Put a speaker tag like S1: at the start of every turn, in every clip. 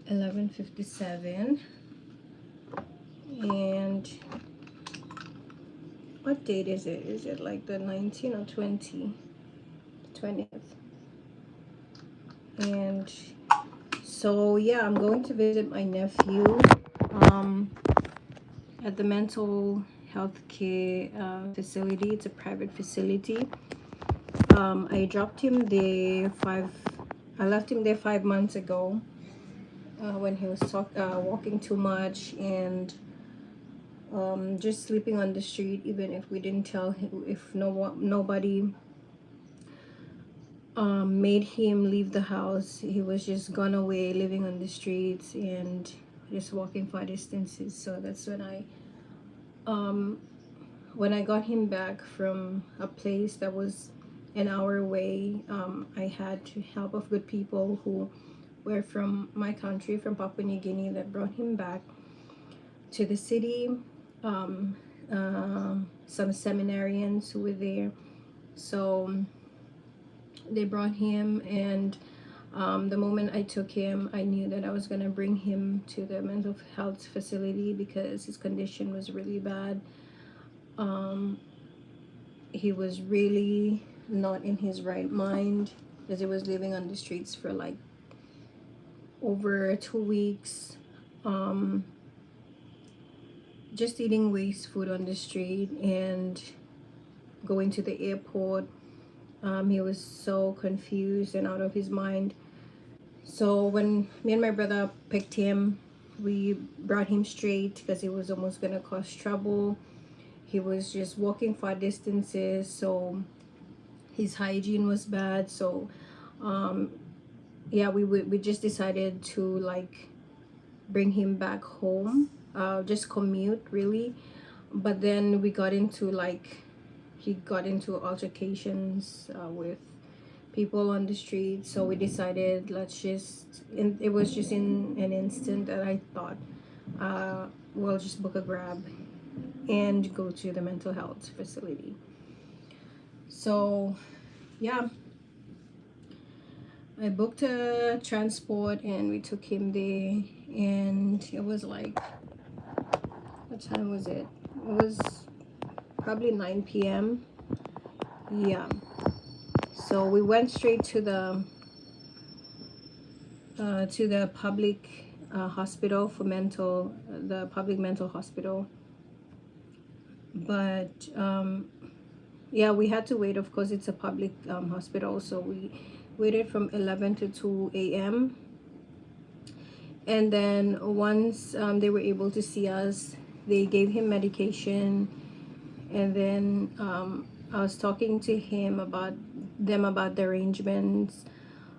S1: 11:57. And what date is it? Is it like the 19th or 20th? And so yeah, I'm going to visit my nephew at the mental health care facility. It's a private facility. I dropped him there I left him there 5 months ago when he was walking too much and just sleeping on the street. Even if we didn't tell him, if nobody made him leave the house, he was just gone away, living on the streets and just walking far distances. So that's when I got him back from a place that was an hour away. I had help of good people who were from my country, from Papua New Guinea, that brought him back to the city. um, some seminarians who were there, so they brought him. And the moment I took him, I knew that I was going to bring him to the mental health facility because his condition was really bad. He was really not in his right mind because he was living on the streets for like over 2 weeks, just eating waste food on the street and going to the airport. He was so confused and out of his mind. So when me and my brother picked him, we brought him straight because it was almost gonna cause trouble. He was just walking far distances, so his hygiene was bad. So yeah, we just decided to like bring him back home, just commute really. But then we got into like he got into altercations with people on the street. So we decided, let's just it was just in an instant that I thought we'll just book a grab and go to the mental health facility. So yeah, I booked a transport and we took him there. And it was like, what time was it? It was probably 9 p.m. Yeah, so we went straight to the public hospital for the public mental hospital. But yeah, we had to wait. Of course, it's a public hospital, so we waited from 11 to 2 a.m. And then once they were able to see us, they gave him medication. And then I was talking to him about the arrangements.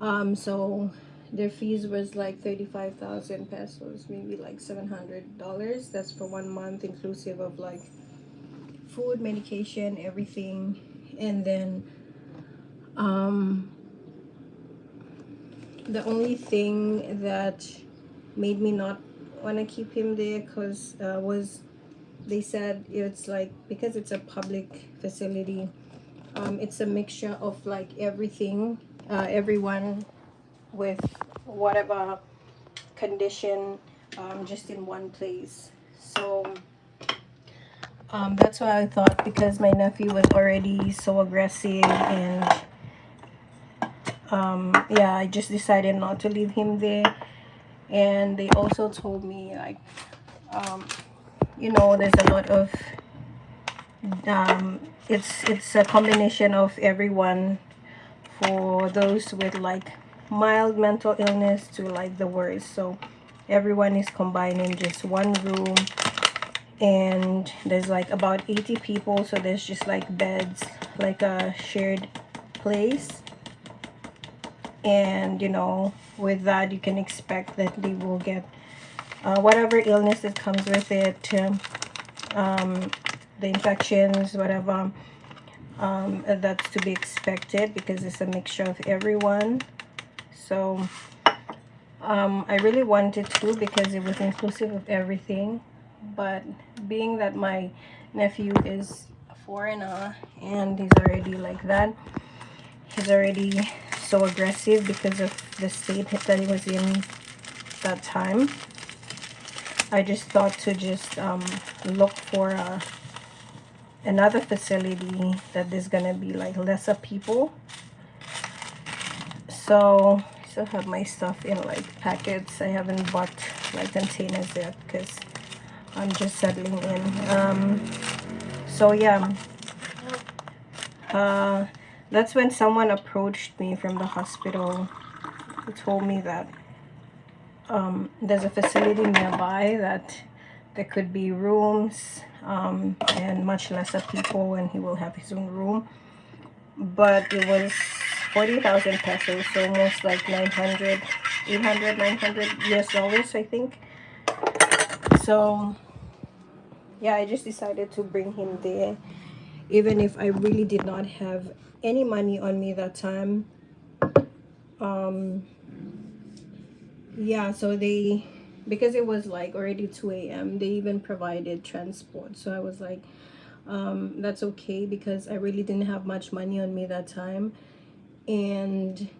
S1: So their fees was like 35,000 pesos, maybe like $700. That's for 1 month, inclusive of like food, medication, everything. And then the only thing that made me not want to keep him there because was, they said it's like, because it's a public facility, it's a mixture of like everything, everyone with whatever condition, just in one place. So that's why I thought, because my nephew was already so aggressive. And yeah, I just decided not to leave him there. And they also told me like, there's a lot of it's a combination of everyone, for those with like mild mental illness to like the worst. So everyone is combined in just one room, and there's like about 80 people. So there's just like beds, like a shared place. And with that, you can expect that they will get whatever illness that comes with it, the infections, whatever, that's to be expected, because it's a mixture of everyone. So I really wanted to, because it was inclusive of everything. But being that my nephew is a foreigner and he's already like that, he's already so aggressive because of the state that he was in that time. I just thought to just look for another facility that is gonna be like lesser people. So I still have my stuff in like packets. I haven't bought like containers yet because I'm just settling in. So yeah, that's when someone approached me from the hospital who told me that there's a facility nearby that there could be rooms and much lesser people, and he will have his own room. But it was 40,000 pesos, so almost like 900, 800, 900 US dollars, I think. So yeah, I just decided to bring him there, even if I really did not have any money on me that time. Yeah, so they, because it was like already 2 a.m., they even provided transport. So I was like, that's okay, because I really didn't have much money on me that time. And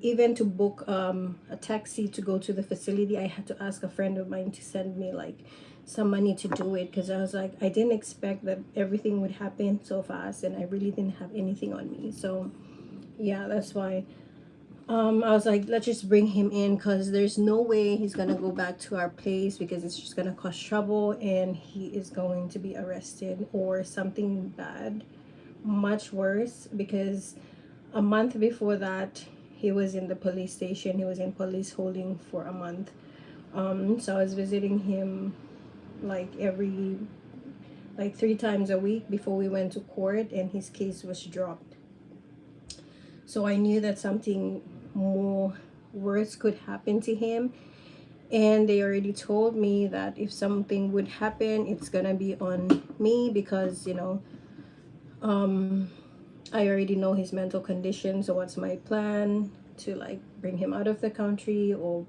S1: even to book a taxi to go to the facility, I had to ask a friend of mine to send me like some money to do it, because I was like, I didn't expect that everything would happen so fast, and I really didn't have anything on me. So yeah, that's why I was like, let's just bring him in, because there's no way he's gonna go back to our place, because it's just gonna cause trouble and he is going to be arrested or something bad, much worse. Because a month before that, he was in the police station. He was in police holding for a month. So I was visiting him like like 3 times a week before we went to court, and his case was dropped. So I knew that something more worse could happen to him. And they already told me that if something would happen, it's gonna be on me, because I already know his mental condition. So what's my plan? To like bring him out of the country, or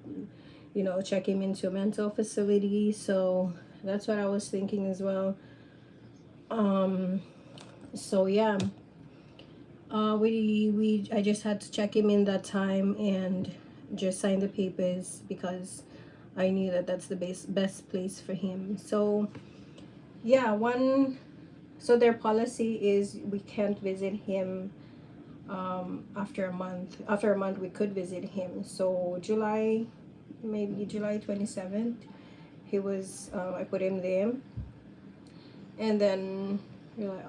S1: check him into a mental facility. So that's what I was thinking as well. So yeah, I just had to check him in that time and just sign the papers, because I knew that that's the best place for him. So yeah, so their policy is we can't visit him after a month. After a month we could visit him. So maybe July 27th, I put him there. And then July,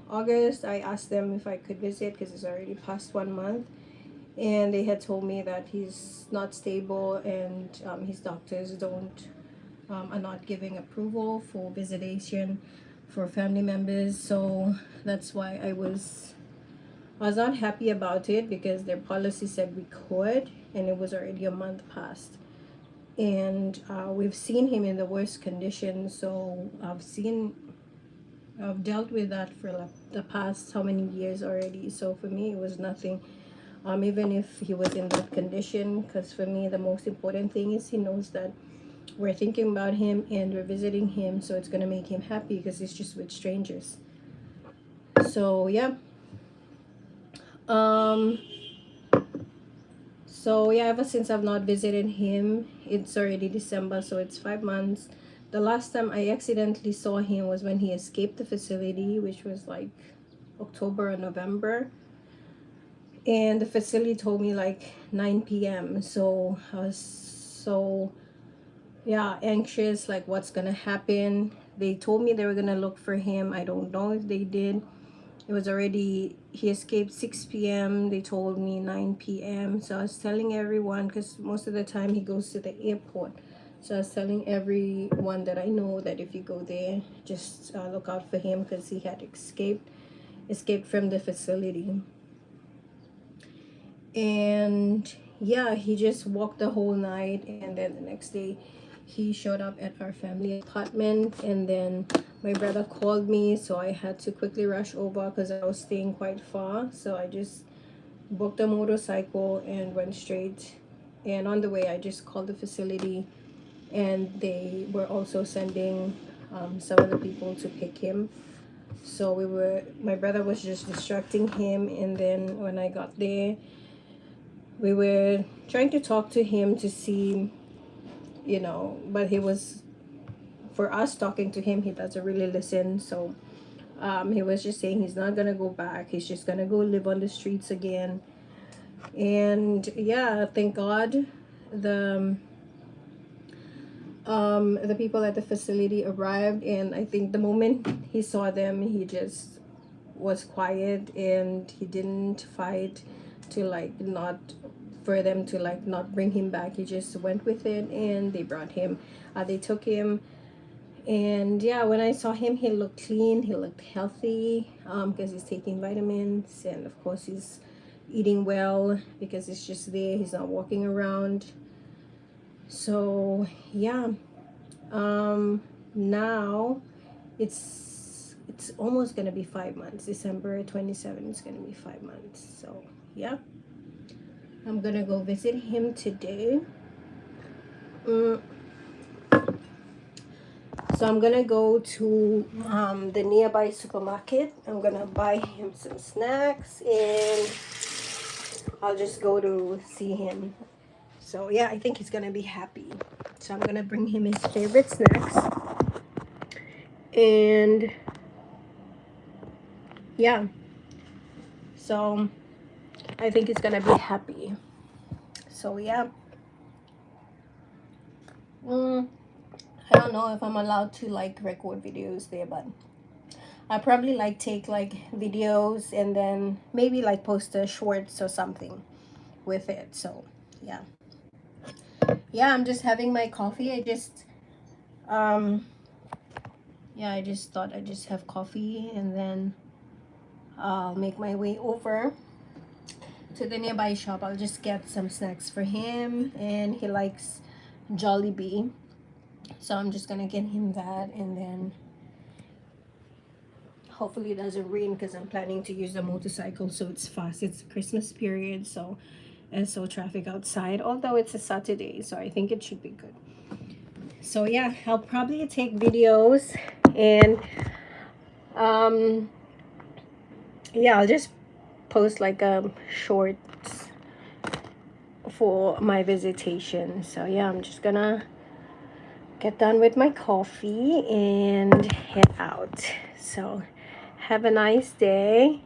S1: August, I asked them if I could visit, because it's already past 1 month. And they had told me that he's not stable, and his doctors are not giving approval for visitation for family members. So that's why I was not happy about it, because their policy said we could, and it was already a month past. And we've seen him in the worst condition. So I've dealt with that for like the past how many years already. So for me, it was nothing. Even if he was in that condition, because for me, the most important thing is he knows that we're thinking about him and we're visiting him. So it's gonna make him happy, because he's just with strangers. So yeah. Um. So yeah, ever since I've not visited him, it's already December, so it's 5 months. The last time I accidentally saw him was when he escaped the facility, which was like October or November. And the facility told me like 9 p.m. So I was so, yeah, anxious, like what's gonna happen. They told me they were gonna look for him. I don't know if they did. It was already, he escaped 6 p.m. They told me 9 p.m. So I was telling everyone, because most of the time he goes to the airport. So I was telling everyone that I know that if you go there, just look out for him, because he had escaped from the facility. And yeah, he just walked the whole night, and then the next day he showed up at our family apartment. And then my brother called me, so I had to quickly rush over, because I was staying quite far. So I just booked a motorcycle and went straight. And on the way, I just called the facility, and they were also sending some of the people to pick him. So my brother was just distracting him. And then when I got there, we were trying to talk to him to see you know, but he was, for us talking to him, he doesn't really listen. So he was just saying he's not gonna go back, he's just gonna go live on the streets again. And yeah, thank God the people at the facility arrived, and I think the moment he saw them, he just was quiet, and he didn't fight to like not, for them to like not bring him back. He just went with it, and they brought him, they took him. And yeah, when I saw him, he looked clean, he looked healthy, because he's taking vitamins, and of course he's eating well because he's just there, he's not walking around. So yeah, now it's almost gonna be 5 months. December 27 is gonna be 5 months. So yeah, I'm gonna go visit him today. mm. So I'm gonna go to the nearby supermarket. I'm gonna buy him some snacks, and I'll just go to see him. So yeah, I think he's gonna be happy. So I'm gonna bring him his favorite snacks, and yeah, so I think he's gonna be happy. So yeah, I don't know if I'm allowed to like record videos there, but I probably like take like videos and then maybe like post a shorts or something with it. So yeah, I'm just having my coffee. I just yeah, I just thought I'd just have coffee, and then I'll make my way over to the nearby shop. I'll just get some snacks for him, and he likes Jollibee, so I'm just gonna get him that, and then hopefully it doesn't rain because I'm planning to use the motorcycle, so it's fast. It's Christmas period, so and so traffic outside, although it's a Saturday, so I think it should be good. So yeah, I'll probably take videos, and yeah, I'll just post like shorts for my visitation. So yeah, I'm just gonna get done with my coffee and head out. So have a nice day.